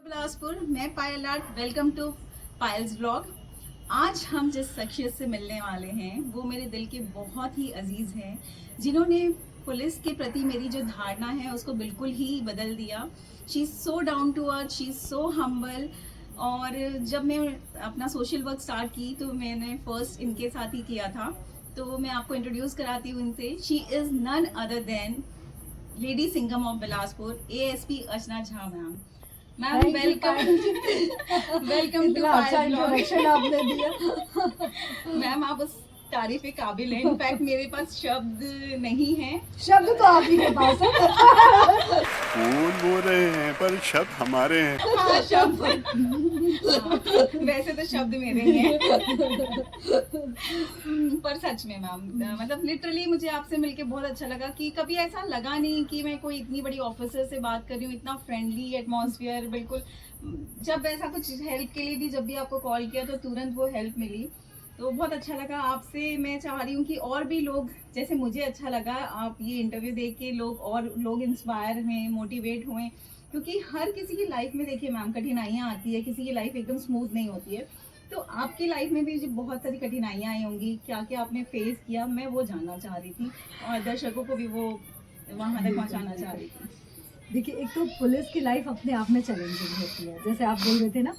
बिलासपुर, मैं Payal art. Welcome to Payal's blog. आज हम जिस शख्सियत से मिलने वाले हैं वो मेरे दिल के बहुत ही अजीज हैं, जिन्होंने पुलिस के प्रति मेरी जो धारणा है उसको बिल्कुल ही बदल दिया। She is so down to earth, she is so humble. और जब मैं अपना सोशल वर्क स्टार्ट की तो मैंने फर्स्ट इनके साथ ही किया था। तो मैं आपको इंट्रोड्यूस कराती हूँ इनसे। She is none other than lady Singham of Bilaspur, ASP Archana Jha ma'am. Ma'am welcome welcome to अच्छा इंट्रोडक्शन आपने दिया। मैम आप उस तारीफ के काबिल हैं। इनफैक्ट मेरे पास शब्द नहीं है। शब्द तो आप ही के पास है। फूल बोल रहे हैं पर शब्द हमारे हैं। हाँ, शब्द वैसे तो शब्द मेरे ही हैं। पर सच में मैम मतलब लिटरली मुझे आपसे मिलके बहुत अच्छा लगा कि कभी ऐसा लगा नहीं कि मैं कोई इतनी बड़ी ऑफिसर से बात कर रही हूँ। इतना फ्रेंडली एटमॉस्फेयर, बिल्कुल। जब ऐसा कुछ हेल्प के लिए भी जब भी आपको कॉल किया तो तुरंत वो हेल्प मिली, तो बहुत अच्छा लगा आपसे। मैं चाह रही हूँ कि और भी लोग जैसे मुझे अच्छा लगा आप ये इंटरव्यू देख के लोग इंस्पायर हुए, मोटिवेट हुए। क्योंकि हर किसी की लाइफ में देखिए मैम कठिनाइयाँ आती है, किसी की लाइफ एकदम स्मूथ नहीं होती है। तो आपकी लाइफ में भी बहुत सारी कठिनाइयाँ आई होंगी, क्या क्या आपने फेस किया, मैं वो जानना चाह रही थी और दर्शकों को भी वो वहाँ तक पहुँचाना चाह रही थी। देखिए, एक तो पुलिस की लाइफ अपने आप में चैलेंजिंग होती है। जैसे आप बोल रहे थे ना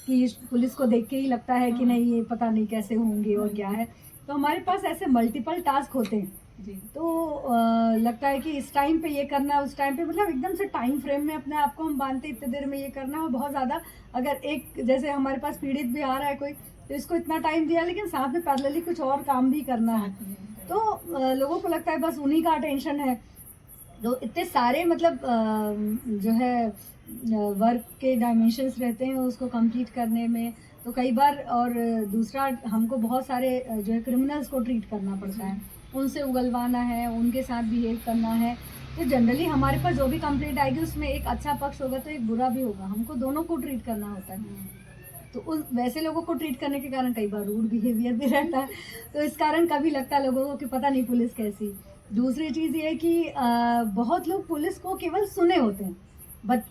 कि पुलिस को देख के ही लगता है कि नहीं ये पता नहीं कैसे होंगे और क्या है। तो हमारे पास ऐसे मल्टीपल टास्क होते हैं जी। तो लगता है कि इस टाइम पे ये करना है, उस टाइम पे मतलब एकदम से टाइम फ्रेम में अपने आप को हम बांधते इतने देर में ये करना है। और बहुत ज़्यादा अगर एक जैसे हमारे पास पीड़ित भी आ रहा है कोई, तो इसको इतना टाइम दिया लेकिन साथ में पैरेलली कुछ और काम भी करना है। तो लोगों को लगता है बस उन्हीं का अटेंशन है। तो इतने सारे मतलब जो है वर्क के डायमेंशंस रहते हैं उसको कंप्लीट करने में। तो कई बार और दूसरा हमको बहुत सारे जो है क्रिमिनल्स को ट्रीट करना पड़ता है, उनसे उगलवाना है, उनके साथ बिहेव करना है। तो जनरली हमारे पास जो भी कंप्लेंट आएगी उसमें एक अच्छा पक्ष होगा तो एक बुरा भी होगा, हमको दोनों को ट्रीट करना होता है। तो उस वैसे लोगों को ट्रीट करने के कारण कई बार रूड बिहेवियर भी रहता है। तो इस कारण कभी लगता है लोगों को कि पता नहीं पुलिस कैसी। दूसरी चीज़ ये है कि बहुत लोग पुलिस को केवल सुने होते हैं।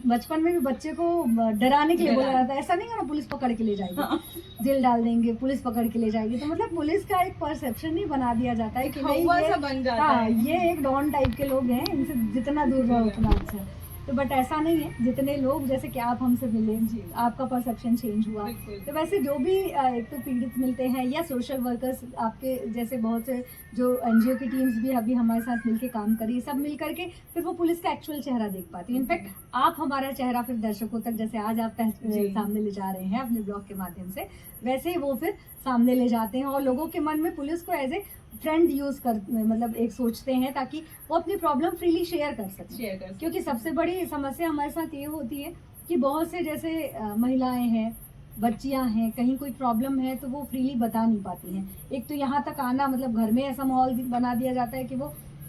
बचपन में भी बच्चे को डराने के लिए बोला जाता है, ऐसा नहीं करना पुलिस पकड़ के ले जाएगी, जेल डाल देंगे, पुलिस पकड़ के ले जाएगी। तो मतलब पुलिस का एक परसेप्शन ही बना दिया जाता है कि नहीं ये बन जाता हाँ है। ये एक डॉन टाइप के लोग हैं, इनसे जितना दूर रहो उतना अच्छा है। तो बट ऐसा नहीं है। जितने लोग जैसे कि आप हमसे मिले, आपका परसेप्शन चेंज हुआ। तो वैसे जो भी एक तो पीड़ित मिलते हैं या सोशल वर्कर्स आपके जैसे बहुत से जो NGO की टीम्स भी अभी हमारे साथ मिलके काम करी, सब मिल करके फिर वो पुलिस का एक्चुअल चेहरा देख पाती है। इनफैक्ट आप हमारा चेहरा फिर दर्शकों तक जैसे आज आप सामने ले जा रहे हैं अपने ब्लॉग के माध्यम से, वैसे ही वो फिर सामने ले जाते हैं और लोगों के मन में पुलिस को एज ए फ्रेंड यूज कर मतलब एक सोचते हैं ताकि वो अपनी प्रॉब्लम फ्रीली शेयर कर सकें। क्योंकि सबसे बड़ी समस्या हमारे साथ ये होती है कि बहुत से जैसे महिलाएं हैं, बच्चियां हैं, कहीं कोई प्रॉब्लम है तो वो फ्रीली बता नहीं पाती हैं। एक तो यहाँ तक आना मतलब घर में ऐसा माहौल बना दिया जाता है कि वो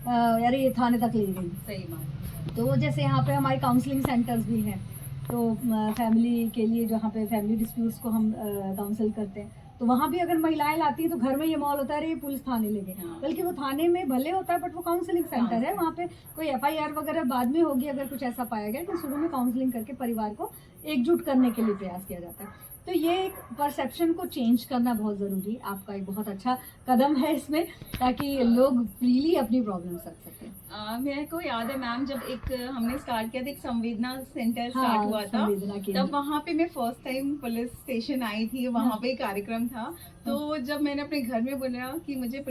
अरे ये थाने तक ले गई। सही बात। तो जैसे यहाँ पे हमारे काउंसलिंग सेंटर्स भी हैं, तो फैमिली के लिए जहाँ पे फैमिली डिस्प्यूट्स को हम काउंसिल करते हैं, तो वहाँ भी अगर महिलाएं लाती हैं तो घर में ये माहौल होता है अरे ये पुलिस थाने ले गए। हाँ। बल्कि वो थाने में भले होता है बट वो काउंसलिंग सेंटर है, वहाँ पे कोई FIR वगैरह बाद में होगी अगर कुछ ऐसा पाया गया। तो शुरू में काउंसलिंग करके परिवार को एकजुट करने के लिए प्रयास किया जाता है। तो ये एक परसेप्शन को चेंज करना बहुत ज़रूरी है। आपका एक बहुत अच्छा कदम है इसमें, ताकि लोग फ्रीली अपनी प्रॉब्लम रख सकें। मेरे को याद है मैम जब एक हमने स्टार्ट किया था, एक संवेदना सेंटर हाँ, स्टार्ट हुआ था, तब था। वहाँ पे मैं फर्स्ट टाइम पुलिस स्टेशन आई थी। वहाँ पे कार्यक्रम था, तो जब मैंने अपने घर में बोला कि मुझे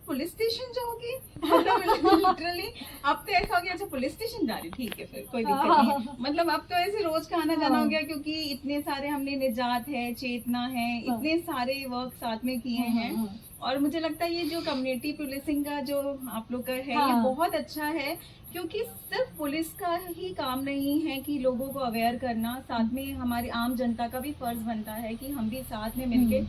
पुलिस स्टेशन जाओगी, लिटरली अब तो ऐसा हो गया अच्छा पुलिस स्टेशन जा रही, ठीक है फिर कोई दिक्कत नहीं। मतलब अब तो ऐसे रोज का आना जाना हो गया, क्योंकि इतने सारे हमने निजात है, चेतना है, इतने सारे वर्क साथ में किए हैं। और मुझे लगता है ये जो कम्युनिटी पुलिसिंग का जो आप लोग का है ये बहुत अच्छा है, क्योंकि सिर्फ पुलिस का ही काम नहीं है कि लोगों को अवेयर करना, साथ में हमारी आम जनता का भी फर्ज बनता है कि हम भी साथ में मिलके,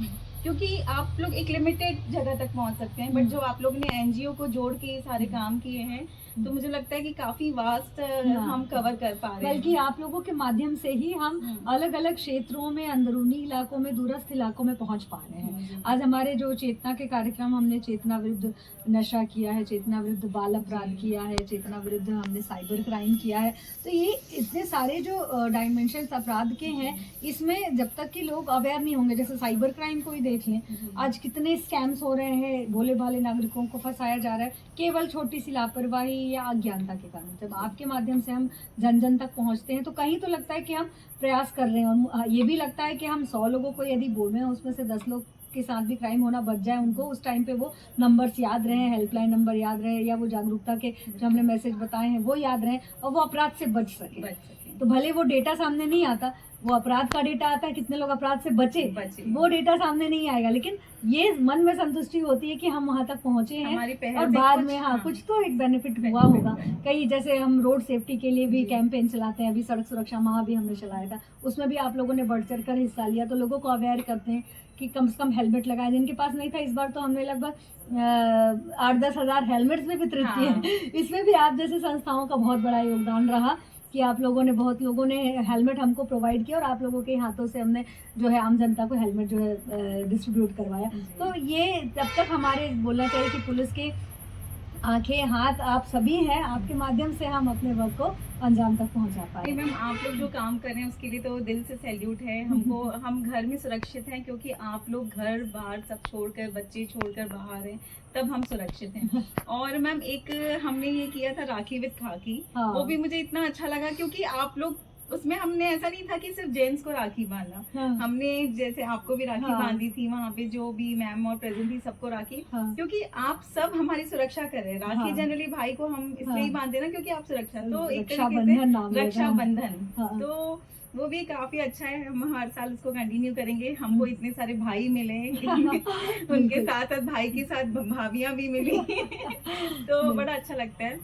क्योंकि आप लोग एक लिमिटेड जगह तक पहुंच सकते हैं, बट जो आप लोग ने NGO को जोड़ के ये सारे काम किए हैं तो मुझे लगता है कि काफी वास्ट हाँ। हम कवर कर पा रहे हैं। बल्कि आप लोगों के माध्यम से ही हम अलग अलग क्षेत्रों में, अंदरूनी इलाकों में, दूरस्थ इलाकों में पहुंच पा रहे हैं। आज हमारे जो चेतना के कार्यक्रम, हमने चेतना विरुद्ध नशा किया है, चेतना विरुद्ध बाल अपराध किया है, चेतना विरुद्ध हमने साइबर क्राइम किया है। तो ये इतने सारे जो डायमेंशन अपराध के हैं, इसमें जब तक कि लोग अवेयर नहीं होंगे, जैसे साइबर क्राइम को ही देख लें, आज कितने स्कैम्स हो रहे हैं, भोले भाले नागरिकों को फंसाया जा रहा है केवल छोटी सी लापरवाही या अज्ञानता के कारण। जब आपके माध्यम से हम जन जन तक पहुंचते हैं तो कहीं तो लगता है कि हम प्रयास कर रहे हैं, और ये भी लगता है कि हम 100 लोगों को यदि बोल रहे हैं, उसमें से 10 लोग के साथ भी क्राइम होना बच जाए, उनको उस टाइम पे वो नंबर्स याद रहे, हेल्पलाइन नंबर याद रहे, या वो जागरूकता के जो हमने मैसेज बताए हैं वो याद रहे, और वो अपराध से बच सके। तो भले वो डेटा सामने नहीं आता, वो अपराध का डेटा आता है, कितने लोग अपराध से बचे, वो डेटा सामने नहीं आएगा, लेकिन ये मन में संतुष्टि होती है कि हम वहां तक पहुंचे हैं, और बाद में कुछ तो एक बेनिफिट हुआ होगा। कई जैसे हम रोड सेफ्टी के लिए भी कैंपेन चलाते हैं, अभी सड़क सुरक्षा माह भी हमने चलाया था, उसमें भी आप लोगों ने बढ़ चढ़ कर हिस्सा लिया, तो लोगों को अवेयर करते हैं कि कम से कम हेलमेट लगाए। जिनके पास नहीं था, इस बार तो हमने लगभग 8-10 हज़ार हेलमेट्स भी वितरित किए। इसमें भी आप जैसे संस्थाओं का बहुत बड़ा योगदान रहा कि आप लोगों ने, बहुत लोगों ने हेलमेट हमको प्रोवाइड किया, और आप लोगों के हाथों से हमने जो है आम जनता को हेलमेट जो है डिस्ट्रीब्यूट करवाया। तो ये जब तक हमारे, बोलना चाहिए कि पुलिस के आंखें हाथ आप सभी हैं, आपके माध्यम से हम अपने वर्क को अंजाम तक पहुंचा पाए। मैम, आप लोग जो काम कर रहे हैं उसके लिए तो दिल से सैल्यूट है हमको। हम घर में सुरक्षित हैं क्योंकि आप लोग घर बाहर सब छोड़कर, बच्चे छोड़कर बाहर हैं, तब हम सुरक्षित हैं। और मैम, एक हमने ये किया था राखी विद खाकी, हाँ। वो भी मुझे इतना अच्छा लगा क्योंकि आप लोग उसमें, हमने ऐसा नहीं था कि सिर्फ जेंट्स को राखी बांधना, हाँ। हमने जैसे आपको भी राखी हाँ। बांधी थी, वहाँ पे जो भी मैम और प्रेजेंट थी सबको राखी, हाँ। क्योंकि आप सब हमारी सुरक्षा कर रहे हैं। राखी हाँ। जनरली भाई को हम इसलिए ही बांधते हैं ना, क्योंकि आप सुरक्षा, तो एक तरीके रक्षाबंधन नाम से है। रक्षाबंधन, हाँ। तो वो भी काफी अच्छा है। हम हर साल उसको कंटिन्यू करेंगे। हमको इतने सारे भाई मिले उनके साथ भाई के साथ भाभियां भी मिली तो बड़ा अच्छा लगता है।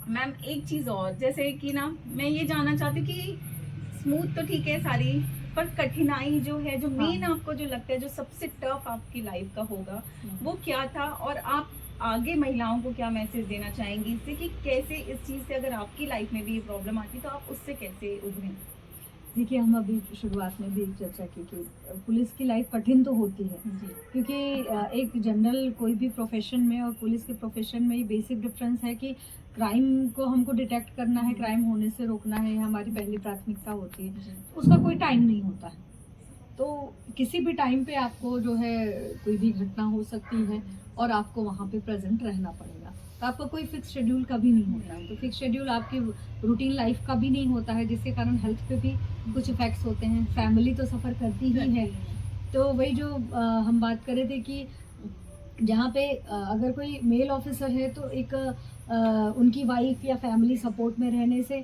मैम, एक चीज और, जैसे कि ना, मैं ये जानना चाहती हूँ कि स्मूथ तो ठीक है सारी, पर कठिनाई जो है, जो मेन आपको जो लगता है, जो सबसे टफ आपकी लाइफ का होगा, वो क्या था, और आप आगे महिलाओं को क्या मैसेज देना चाहेंगी इससे, कि कैसे इस चीज से, अगर आपकी लाइफ में भी ये प्रॉब्लम आती तो आप उससे कैसे उभरें? देखिए, हम अभी शुरुआत में भी चर्चा की कि पुलिस की लाइफ कठिन तो होती है, क्योंकि एक जनरल कोई भी प्रोफेशन में और पुलिस के प्रोफेशन में ये बेसिक डिफरेंस है कि क्राइम को हमको डिटेक्ट करना है, क्राइम होने से रोकना है, हमारी पहली प्राथमिकता होती है। उसका कोई टाइम नहीं होता है, तो किसी भी टाइम पे आपको जो है कोई भी घटना हो सकती है और आपको वहाँ पे प्रेजेंट रहना पड़ेगा। तो आपका कोई फिक्स शेड्यूल कभी नहीं होता है, तो फिक्स शेड्यूल आपकी रूटीन लाइफ का भी नहीं होता है, जिसके कारण हेल्थ पे भी कुछ इफेक्ट्स होते हैं। फैमिली तो सफ़र करती ही है। तो वही जो हम बात कर रहे थे कि जहाँ पे अगर कोई मेल ऑफिसर है तो एक उनकी वाइफ या फैमिली सपोर्ट में रहने से,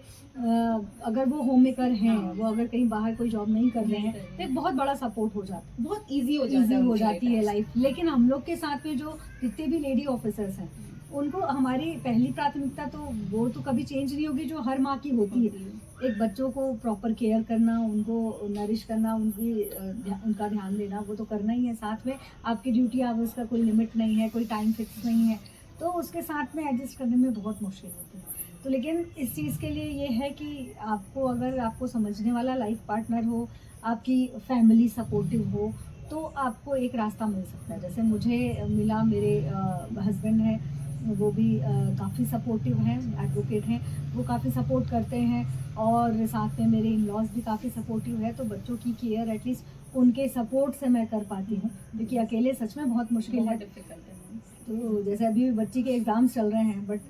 अगर वो होम मेकर हैं, वो अगर कहीं बाहर कोई जॉब नहीं कर रहे हैं, तो एक बहुत बड़ा सपोर्ट हो जाता है, बहुत इजी हो जाती है लाइफ। लेकिन हम लोग के साथ में जो जितने भी लेडी ऑफिसर्स हैं, उनको हमारी पहली प्राथमिकता तो वो तो कभी चेंज नहीं होगी, जो हर माँ की होती है। एक बच्चों को प्रॉपर केयर करना, उनको नरिश करना, उनका ध्यान देना, वो तो करना ही है। साथ में आपकी ड्यूटी आवर्स का कोई लिमिट नहीं है, कोई टाइम फिक्स नहीं है, तो उसके साथ में एडजस्ट करने में बहुत मुश्किल होती है। तो लेकिन इस चीज़ के लिए ये है कि आपको, अगर आपको समझने वाला लाइफ पार्टनर हो, आपकी फैमिली सपोर्टिव हो, तो आपको एक रास्ता मिल सकता है। जैसे मुझे मिला, मेरे हस्बैंड हैं, वो भी काफ़ी सपोर्टिव हैं, एडवोकेट हैं, वो काफ़ी सपोर्ट करते हैं, और साथ में मेरे इन लॉज भी काफ़ी सपोर्टिव है। तो बच्चों की केयर एटलीस्ट उनके सपोर्ट से मैं कर पाती हूँ, क्योंकि अकेले सच में बहुत मुश्किल है। तो जैसे अभी बच्ची के एग्जाम्स चल रहे हैं, बट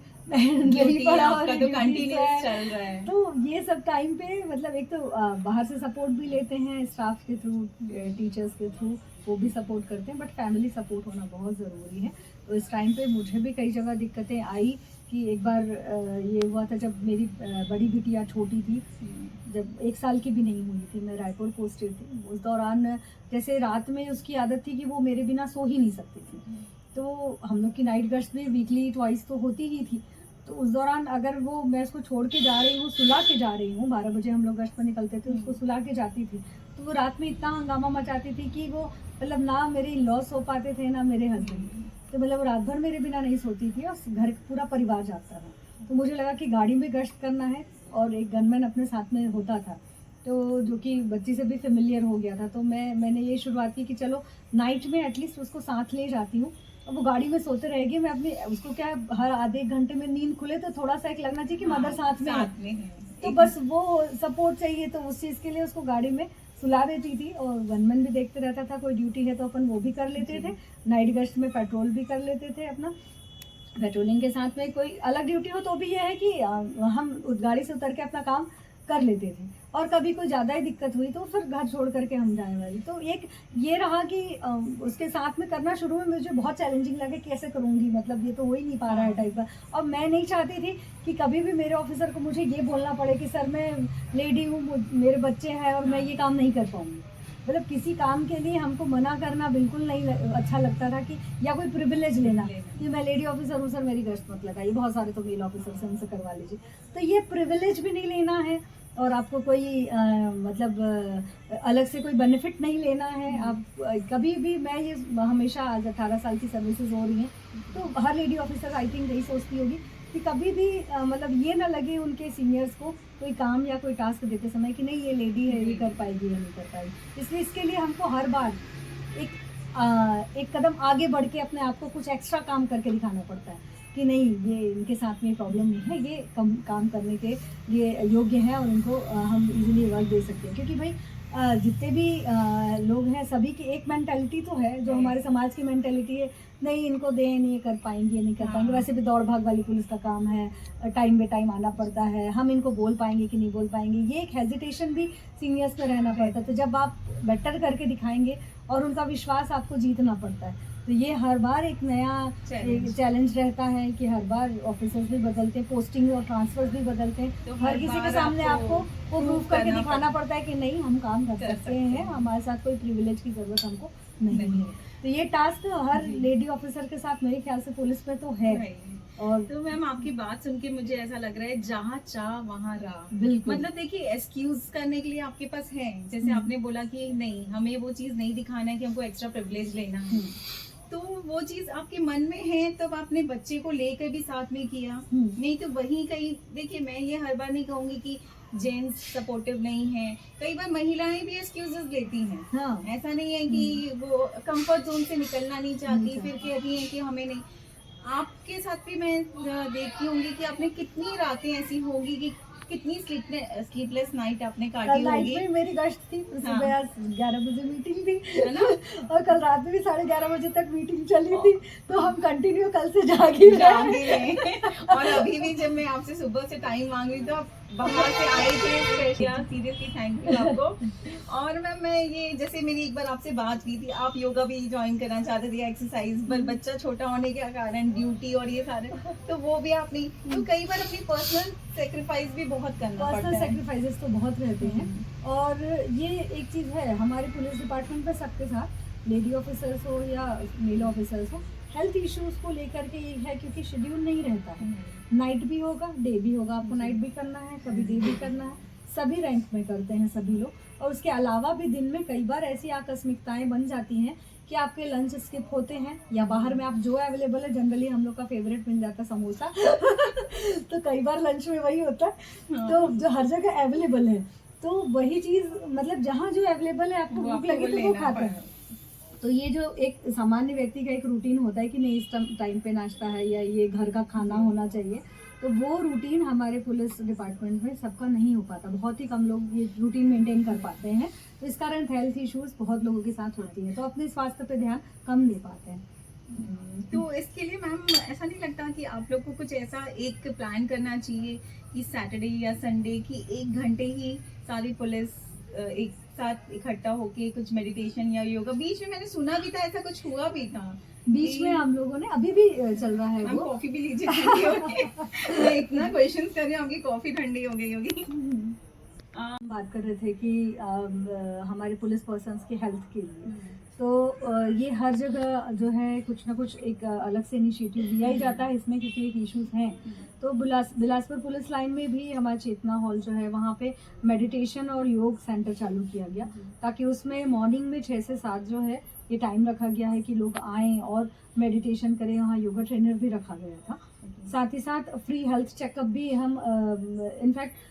तो ये सब टाइम पे, मतलब एक तो बाहर से सपोर्ट भी लेते हैं, स्टाफ के थ्रू, टीचर्स के थ्रू, वो भी सपोर्ट करते हैं, बट फैमिली सपोर्ट होना बहुत ज़रूरी है। तो इस टाइम पे मुझे भी कई जगह दिक्कतें आई कि एक बार ये हुआ था जब मेरी बड़ी बिटिया छोटी थी, जब 1 साल की भी नहीं हुई थी, मैं रायपुर पोस्टेड थी। उस दौरान जैसे रात में उसकी आदत थी कि वो मेरे बिना सो ही नहीं सकती थी, तो हम लोग की नाइट गश्त भी वीकली ट्वाइस तो होती ही थी। तो उस दौरान अगर वो, मैं उसको छोड़ के जा रही हूँ, सुला के जा रही हूँ, 12 बजे हम लोग गश्त पर निकलते थे, उसको सुला के जाती थी, तो वो रात में इतना हंगामा मचाती थी कि वो, मतलब ना मेरे इन-लॉ सो पाते थे, ना मेरे हस्बैंड, तो मतलब रात भर मेरे बिना नहीं सोती थी, और घर पूरा परिवार जागता था। तो मुझे लगा कि गाड़ी में गश्त करना है और एक गनमैन अपने साथ में होता था, तो जो कि बच्ची से भी फेमिलियर हो गया था। तो मैंने ये शुरुआत की कि चलो नाइट में एटलीस्ट उसको साथ ले जाती हूँ। अब वो गाड़ी में सोते रहेगी, मैं अपनी उसको क्या है, हर आधे एक घंटे में नींद खुले तो थोड़ा सा एक लगना चाहिए कि मदर साथ में है। तो बस वो सपोर्ट चाहिए, तो उस चीज़ के लिए उसको गाड़ी में सुला देती थी। और गनमैन भी देखते रहता था, कोई ड्यूटी है तो अपन वो भी कर लेते थे, नाइट गश्त में पेट्रोल भी कर लेते थे अपना। पेट्रोलिंग के साथ में कोई अलग ड्यूटी हो तो भी ये है कि हम उस गाड़ी से उतर के अपना काम कर लेते थे। और कभी कोई ज़्यादा ही दिक्कत हुई तो फिर घर छोड़ करके हम जाए वाली। तो एक ये रहा कि उसके साथ में करना शुरू में मुझे बहुत चैलेंजिंग लगे, कैसे करूँगी, मतलब ये तो हो ही नहीं पा रहा है टाइप का। और मैं नहीं चाहती थी कि कभी भी मेरे ऑफिसर को मुझे ये बोलना पड़े कि सर मैं लेडी हूँ, मेरे बच्चे हैं और मैं ये काम नहीं कर पाऊँगी। मतलब किसी काम के लिए हमको मना करना बिल्कुल नहीं अच्छा लगता था, कि या कोई प्रिविलेज लेना कि मैं लेडी ऑफिसर हूँ सर मेरी गश्त मत लगाइए, बहुत सारे तो मेल ऑफिसर से उनसे करवा लीजिए। तो ये प्रिविलेज भी नहीं लेना है और आपको कोई अलग से कोई बेनिफिट नहीं लेना है। आप कभी भी, मैं ये हमेशा आज 18 साल की सर्विसेज हो रही हैं, तो हर लेडी ऑफिसर आई थिंक यही सोचती होगी कि कभी भी मतलब ये ना लगे उनके सीनियर्स को कोई काम या कोई टास्क देते समय कि नहीं ये लेडी है, ये कर पाएगी या नहीं कर पाएगी। इसलिए इसके लिए हमको हर बार एक कदम आगे बढ़ के अपने आप को कुछ एक्स्ट्रा काम करके दिखाना पड़ता है कि नहीं ये इनके साथ में प्रॉब्लम नहीं है, ये काम करने के लिए योग्य है और इनको हम इजीली वर्क दे सकते हैं। क्योंकि भाई जितने भी लोग हैं सभी की एक मेंटालिटी तो है, जो हमारे समाज की मेंटालिटी है, नहीं इनको दें, नहीं ये कर पाएंगे, नहीं कर पाएंगे। वैसे भी दौड़ भाग वाली पुलिस का काम है, टाइम बे टाइम आना पड़ता है, हम इनको बोल पाएंगे कि नहीं बोल पाएंगे, ये एक हेजिटेशन भी सीनियर्स में रहना पड़ता है। तो जब आप बेटर करके दिखाएंगे और उनका विश्वास आपको जीतना पड़ता है, तो ये हर बार एक नया चैलेंज रहता है कि हर बार ऑफिसर्स भी बदलते हैं, पोस्टिंग और ट्रांसफर्स भी बदलते हैं। तो हर किसी के सामने आपको वो प्रूव करके दिखाना पड़ता है कि नहीं हम काम कर सकते हैं, हमारे साथ कोई प्रिविलेज की जरूरत हमको नहीं है। तो ये टास्क हर लेडी ऑफिसर के साथ मेरे ख्याल से पुलिस में तो है। और तो मैम आपकी बात सुन के मुझे ऐसा लग रहा है जहाँ चाह वहाँ राह। बिल्कुल, मतलब देखिए एक्सक्यूज करने के लिए आपके पास है, जैसे आपने बोला कि नहीं हमें वो चीज नहीं दिखाना है कि हमको एक्स्ट्रा प्रिविलेज लेना है, तो वो चीज आपके मन में है तब आपने बच्चे को लेकर भी साथ में किया। नहीं तो वहीं कहीं देखिए, मैं ये हर बार नहीं कहूंगी कि जेंट्स सपोर्टिव नहीं है, कई बार महिलाएं भी एक्सक्यूजेस लेती हैं। हाँ, ऐसा नहीं है कि वो कंफर्ट जोन से निकलना नहीं चाहती, फिर कहती हैं कि हमें नहीं। आपके साथ भी मैं देखती होंगी कि आपने कितनी रातें ऐसी होंगी कि कितनी स्लीपलेस नाइट आपने काटी कल नाइट होगी। में मेरी गश्त थी, सुबह 11 बजे मीटिंग थी, है ना? और कल रात में भी 11:30 बजे तक मीटिंग चली थी। तो हम कंटिन्यू कल से जागी रहे। और अभी भी जब मैं आपसे सुबह से टाइम मांग रही तो आप बाहर से आए थे, सीरियसली थैंक यू आपको। और मैम मैं ये जैसे मेरी एक बार आपसे बात हुई थी, आप योगा भी ज्वाइन करना चाहते थे, एक्सरसाइज, पर बच्चा छोटा होने के कारण ड्यूटी और ये सारे, तो वो भी आप नहीं, तो कई बार अपनी पर्सनल सेक्रीफाइस भी बहुत करना पड़ता पर्सनल है। सेक्रीफाइसेस तो बहुत रहते हैं। और ये एक चीज़ है हमारे पुलिस डिपार्टमेंट में सबके साथ, लेडी ऑफिसर्स हो या मेल ऑफिसर्स हो, हेल्थ इश्यूज को लेकर के ये है क्योंकि शेड्यूल नहीं रहता है। नाइट भी होगा, डे भी होगा, आपको नाइट भी करना है, कभी डे भी करना है, सभी रैंक में करते हैं सभी लोग। और उसके अलावा भी दिन में कई बार ऐसी आकस्मिकताएं बन जाती हैं कि आपके लंच स्किप होते हैं, या बाहर में आप जो अवेलेबल है, जनरली हम लोग का फेवरेट मिल जाता है समोसा तो कई बार लंच में वही होता है, तो जो हर जगह अवेलेबल है, तो वही चीज़ मतलब जहाँ जो अवेलेबल है आपको भूख लगे तो वो खाता है। तो ये जो एक सामान्य व्यक्ति का एक रूटीन होता है कि नहीं इस टाइम पे नाश्ता है या ये घर का खाना होना चाहिए, तो वो रूटीन हमारे पुलिस डिपार्टमेंट में सबका नहीं हो पाता। बहुत ही कम लोग ये रूटीन मेंटेन कर पाते हैं, तो इस कारण हेल्थ इश्यूज बहुत लोगों के साथ होती है, तो अपने स्वास्थ्य पे ध्यान कम दे पाते हैं। तो इसके लिए मैम ऐसा नहीं लगता कि आप लोग को कुछ ऐसा एक प्लान करना चाहिए कि सैटरडे या संडे की 1 घंटे ही सारी पुलिस एक साथ इकट्ठा होके कुछ मेडिटेशन या योगा, बीच में मैंने सुना भी था ऐसा कुछ हुआ भी था बीच में हम लोगों ने, अभी भी चल रहा है हम वो। कॉफी भी लीजिए ठंडी होगी। मैं इतना क्वेश्चंस कर रही हूँ, आपकी कॉफी ठंडी हो गई होगी। बात कर रहे थे कि हमारे पुलिस पर्सन्स की हेल्थ के लिए, तो ये हर जगह जो है कुछ ना कुछ एक अलग से इनिशिएटिव दिया ही जाता है इसमें, क्योंकि एक इश्यूज हैं। तो बिलासपुर पुलिस लाइन में भी हमारा चेतना हॉल जो है वहाँ पे मेडिटेशन और योग सेंटर चालू किया गया, ताकि उसमें मॉर्निंग में 6 से 7 जो है ये टाइम रखा गया है कि लोग आएँ और मेडिटेशन करें। वहाँ योगा ट्रेनर भी रखा गया था। साथ ही साथ फ्री हेल्थ चेकअप भी हम इनफैक्ट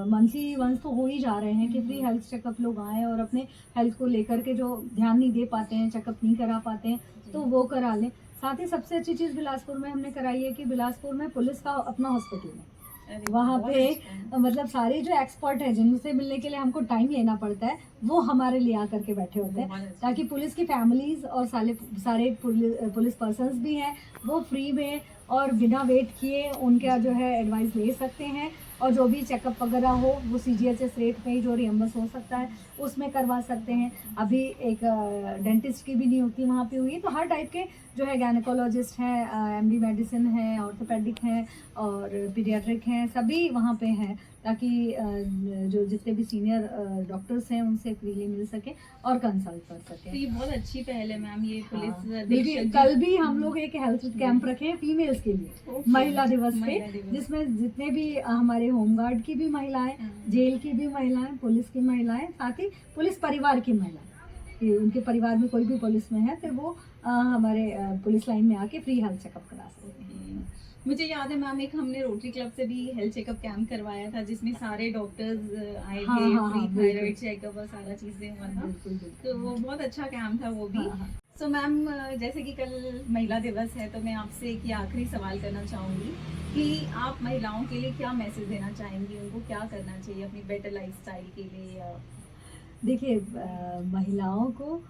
मंथली वंस तो हो ही जा रहे हैं कि फ्री हेल्थ चेकअप लोग आए और अपने हेल्थ को लेकर के जो ध्यान नहीं दे पाते हैं, चेकअप नहीं करा पाते हैं, तो वो करा लें। साथ ही सबसे अच्छी चीज़ बिलासपुर में हमने कराई है कि बिलासपुर में पुलिस का अपना हॉस्पिटल है। अरे वहाँ बहुत पे अच्छा है। मतलब सारे जो एक्सपर्ट हैं जिनसे मिलने के लिए हमको टाइम लेना पड़ता है, वो हमारे लिए आकर के बैठे होते बहुत हैं, अच्छा। ताकि पुलिस की फैमिलीज और सारे पुलिस पर्सन्स भी हैं, वो फ्री में और बिना वेट किए उनका जो है एडवाइस ले सकते हैं, और जो भी चेकअप वगैरह हो वो CGHS रेट में ही जो रियम्बर्स हो सकता है उसमें करवा सकते हैं। अभी एक डेंटिस्ट की भी नियुक्ति वहाँ पे हुई है, तो हर टाइप के जो है गायनेकोलॉजिस्ट हैं, MD मेडिसिन है, ऑर्थोपेडिक हैं और पीडियाट्रिक हैं, सभी वहाँ पे हैं, ताकि जो जितने भी सीनियर डॉक्टर्स हैं उनसे फ्रीली मिल सके और कंसल्ट कर तो सकें। ये बहुत अच्छी पहल है मैम, ये पुलिस देखिए अधीक्षक कल भी हम लोग एक हेल्थ कैंप रखे हैं फीमेल्स के लिए, Okay. महिला दिवस पे, महिला दिवस। जिसमें जितने भी हमारे होमगार्ड की भी महिलाएं, जेल की भी महिलाएं, पुलिस की महिलाएं, साथ ही पुलिस परिवार की महिलाएं, कि उनके परिवार में कोई भी पुलिस में है तो वो हमारे पुलिस लाइन में आके फ्री हेल्थ चेकअप करा सकते हैं। मुझे याद है मैम, एक हमने रोटरी क्लब से भी हेल्थ चेकअप कैंप करवाया था जिसमें सारे डॉक्टर्स आए हाँ, थे, हाँ, फ्री हाँ, थायराइड चेकअप और सारा चीजें हुआ था, बिल्कुल बिल्कुल। तो वो बहुत अच्छा कैंप था वो भी। हाँ, हाँ। सो मैम, जैसे कि कल महिला दिवस है तो मैं आपसे एक ये आखिरी सवाल करना चाहूँगी कि आप महिलाओं के लिए क्या मैसेज देना चाहेंगी, उनको क्या करना चाहिए अपनी बेटर लाइफस्टाइल के लिए? या देखिए महिलाओं को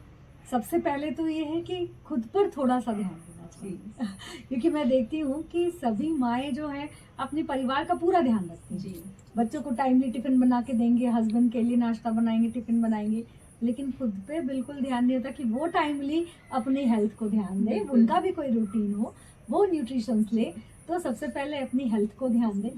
सबसे पहले तो ये है कि खुद पर थोड़ा सा ध्यान देना चाहिए क्योंकि मैं देखती हूँ कि सभी माएँ जो है अपने परिवार का पूरा ध्यान रखती हैं। जी, बच्चों को टाइमली टिफिन बना के देंगे, हस्बैंड के लिए नाश्ता बनाएंगे, टिफिन बनाएंगे, लेकिन खुद पे बिल्कुल ध्यान नहीं होता कि वो टाइमली अपनी हेल्थ को ध्यान दे, बिल्कुल। उनका भी कोई रूटीन हो, वो न्यूट्रिशंस ले। तो सबसे पहले अपनी हेल्थ को ध्यान दें।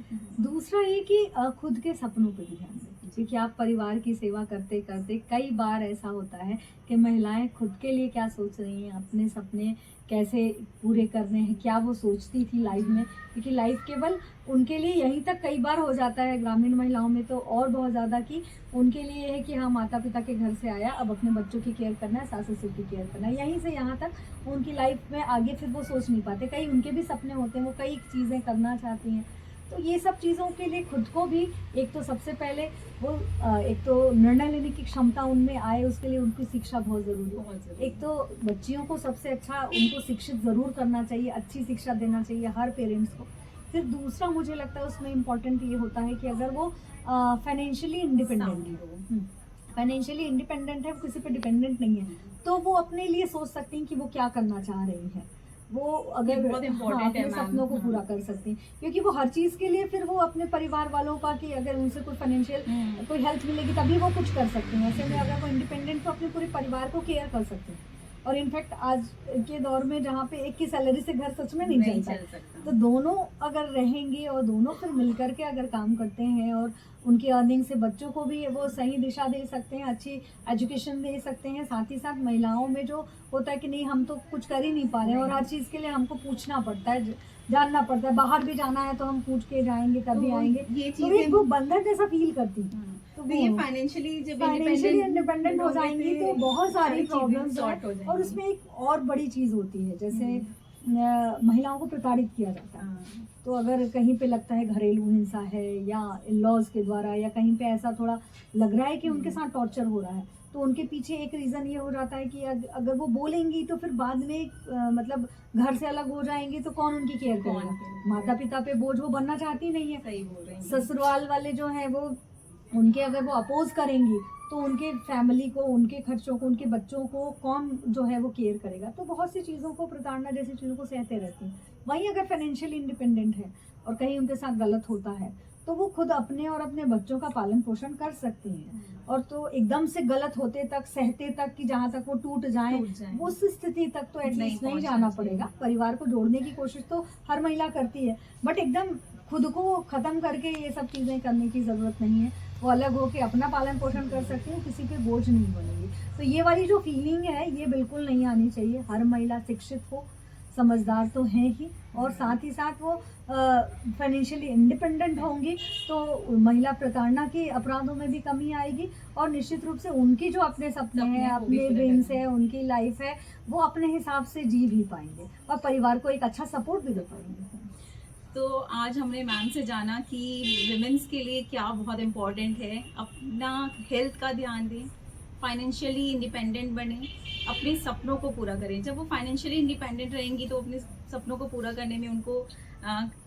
दूसरा ये कि खुद के सपनों पे भी ध्यान दें, क्योंकि आप परिवार की सेवा करते करते कई बार ऐसा होता है कि महिलाएं खुद के लिए क्या सोच रही हैं, अपने सपने कैसे पूरे करने हैं, क्या वो सोचती थी लाइफ में, क्योंकि लाइफ केवल उनके लिए यहीं तक कई बार हो जाता है, ग्रामीण महिलाओं में तो और बहुत ज़्यादा, कि उनके लिए है कि हाँ माता पिता के घर से आया, अब अपने बच्चों की केयर करना है, सास ससुर की केयर करना है, यहीं से यहाँ तक उनकी लाइफ में आगे फिर वो सोच नहीं पाते। कई उनके भी सपने होते हैं, वो कई चीज़ें करना चाहती हैं, तो ये सब चीज़ों के लिए खुद को भी एक तो सबसे पहले वो एक तो निर्णय लेने की क्षमता उनमें आए, उसके लिए उनकी शिक्षा बहुत ज़रूरी है। बहुत ज़रूरी। एक तो बच्चियों को सबसे अच्छा उनको शिक्षित ज़रूर करना चाहिए, अच्छी शिक्षा देना चाहिए हर पेरेंट्स को। फिर दूसरा मुझे लगता है उसमें इम्पॉर्टेंट ये होता है कि अगर वो फाइनेंशियली इंडिपेंडेंट हो, फाइनेंशियली इंडिपेंडेंट है, वो किसी पे डिपेंडेंट नहीं है, तो वो अपने लिए सोच सकती हैं कि वो क्या करना चाह रही है, वो अगर बहुत important है अपने मैम। सपनों को पूरा कर सकती हैं, क्योंकि वो हर चीज़ के लिए फिर वो अपने परिवार वालों का, कि अगर उनसे कोई फाइनेंशियल कोई हेल्प मिलेगी तभी वो कुछ कर सकते हैं। ऐसे में अगर वो इंडिपेंडेंट तो अपने पूरे परिवार को केयर कर सकते हैं। और इनफैक्ट आज के दौर में जहाँ पे एक की सैलरी से घर सच में नहीं नहीं चलता, चल सकता। तो दोनों अगर रहेंगे और दोनों फिर मिलकर के अगर काम करते हैं और उनकी अर्निंग से बच्चों को भी वो सही दिशा दे सकते हैं, अच्छी एजुकेशन दे सकते हैं। साथ ही साथ महिलाओं में जो होता है कि नहीं हम तो कुछ कर ही नहीं पा रहे हैं और हर चीज़ के लिए हमको पूछना पड़ता है, जानना पड़ता है, बाहर भी जाना है तो हम पूछ के जाएंगे तभी तो आएंगे, ये तो ये चीजें वो बंधन जैसा फील करती है। तो ये फाइनेंशियली जब फाइनेंशियली इंडिपेंडेंट हो जाएंगी तो बहुत सारी प्रॉब्लम्स सॉर्ट हो हैं। जाएंगी। और उसमें एक और बड़ी चीज़ होती है, जैसे महिलाओं को प्रताड़ित किया जाता है, हाँ, तो अगर कहीं पे लगता है घरेलू हिंसा है या इन-लॉज के द्वारा, या कहीं पे ऐसा थोड़ा लग रहा है कि उनके साथ टॉर्चर हो रहा है, तो उनके पीछे एक रीज़न ये हो जाता है कि अगर वो बोलेंगी तो फिर बाद में मतलब घर से अलग हो जाएंगी तो कौन उनकी केयर कौन करेगा। करेगा? माता पिता पे बोझ वो बनना चाहती नहीं है। सही बोल रहे हैं। ससुराल वाले जो हैं वो उनके अगर वो अपोज करेंगी तो उनके फैमिली को, उनके खर्चों को, उनके बच्चों को कौन जो है वो केयर करेगा। तो बहुत सी चीज़ों को, प्रताड़ना जैसी चीज़ों को सहते रहती हैं। वहीं अगर फाइनेंशियली इंडिपेंडेंट है और कहीं उनके साथ गलत होता है तो वो खुद अपने और अपने बच्चों का पालन पोषण कर सकती हैं। और तो एकदम से गलत होते तक, सहते तक, कि जहाँ तक वो टूट जाएं, उस स्थिति तक तो एटलीस्ट नहीं जाना पड़ेगा। परिवार को जोड़ने की कोशिश तो हर महिला करती है, बट एकदम खुद को ख़त्म करके ये सब चीज़ें करने की ज़रूरत नहीं है। वो अलग होकर अपना पालन पोषण कर सकती है, किसी पे बोझ नहीं बनेगी। तो ये वाली जो फीलिंग है ये बिल्कुल नहीं आनी चाहिए। हर महिला शिक्षित हो, समझदार तो है ही, और साथ ही साथ वो फाइनेंशियली इंडिपेंडेंट होंगी तो महिला प्रताड़ना के अपराधों में भी कमी आएगी, और निश्चित रूप से उनकी जो अपने सपने हैं, को भी अपने पूरे ड्रीम्स करने है, उनकी लाइफ है, वो अपने हिसाब से जी भी पाएंगे और परिवार को एक अच्छा सपोर्ट भी दे पाएंगे। तो आज हमने मैम से जाना कि विमेंस के लिए क्या बहुत इम्पोर्टेंट है, अपना हेल्थ का ध्यान दें, फाइनेंशियली इंडिपेंडेंट बने, अपने सपनों को पूरा करें। जब वो फाइनेंशियली इंडिपेंडेंट रहेंगी तो अपने सपनों को पूरा करने में उनको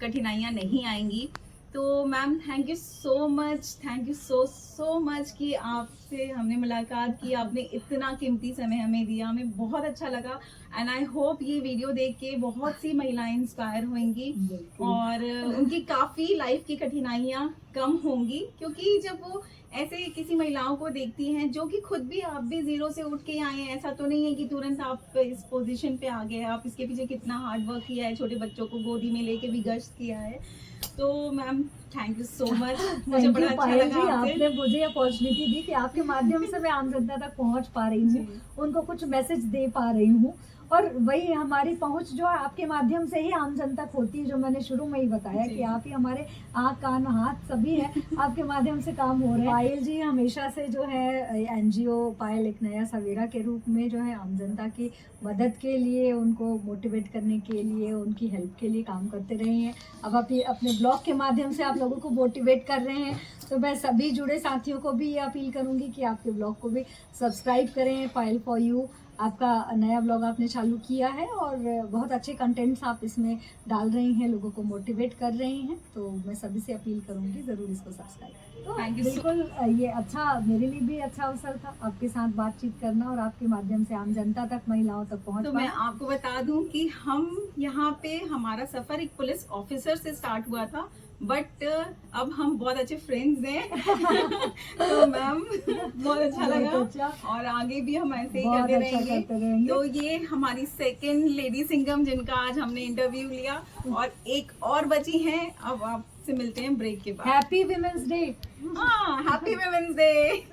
कठिनाइयाँ नहीं आएंगी। तो ma'am thank you so much, thank you so much कि आपसे हमने मुलाकात की, आपने इतना कीमती समय हमें दिया, हमें बहुत अच्छा लगा। एंड आई होप ये वीडियो देख के बहुत सी महिलाएं इंस्पायर होंगी और उनकी काफ़ी लाइफ की कठिनाइयाँ कम होंगी, क्योंकि जब वो ऐसे किसी महिलाओं को देखती हैं जो कि खुद भी, आप भी जीरो से उठ के आए हैं, ऐसा तो नहीं है कि तुरंत आप इस पोजीशन पे आ गए, आप इसके पीछे कितना हार्ड वर्क किया है, छोटे बच्चों को गोदी में लेके भी गश्त किया है। तो ma'am thank you so much, मुझे बड़ा अच्छा पायल लगा जी, आपसे। आपने मुझे अपॉर्चुनिटी दी कि आपके माध्यम से मैं आम जनता तक पहुंच पा रही हूँ, उनको कुछ मैसेज दे पा रही हूँ। और वही हमारी पहुंच जो है आपके माध्यम से ही आम जनता तक होती है, जो मैंने शुरू में ही बताया कि आप ही हमारे आँख कान हाथ सभी है, आपके माध्यम से काम हो रहा है। पायल जी हमेशा से जो है एनजीओ पायल एक नया सवेरा के रूप में जो है आम जनता की मदद के लिए, उनको मोटिवेट करने के लिए, उनकी हेल्प के लिए काम करते रहे हैं। अब आप ये अपने ब्लॉग के माध्यम से आप लोगों को मोटिवेट कर रहे हैं, तो मैं सभी जुड़े साथियों को भी ये अपील करूंगी कि आपके ब्लॉग को भी सब्सक्राइब करें। पायल फॉर यू आपका नया ब्लॉग आपने चालू किया है और बहुत अच्छे कंटेंट्स आप इसमें डाल रही हैं, लोगों को मोटिवेट कर रही हैं, तो मैं सभी से अपील करूंगी ज़रूर इसको सब्सक्राइब करें। तो Thank you so- बिल्कुल ये अच्छा, मेरे लिए भी अच्छा अवसर था आपके साथ बातचीत करना और आपके माध्यम से आम जनता तक, महिलाओं तक पहुँच तो मैं आपको बता दूं कि हम यहाँ पे, हमारा सफर एक पुलिस ऑफिसर से स्टार्ट हुआ था, बट अब हम बहुत अच्छे फ्रेंड्स हैं। तो मैम बहुत अच्छा लगा अच्छा। और आगे भी हम ऐसे ही बहुत करते अच्छा रहेंगे। करते रहेंगे। तो ये हमारी सेकंड लेडी सिंघम जिनका आज हमने इंटरव्यू लिया, और एक और बची हैं। अब आपसे मिलते हैं ब्रेक के बाद। Happy women's day. हाँ, हैप्पी वुमेन्स डे।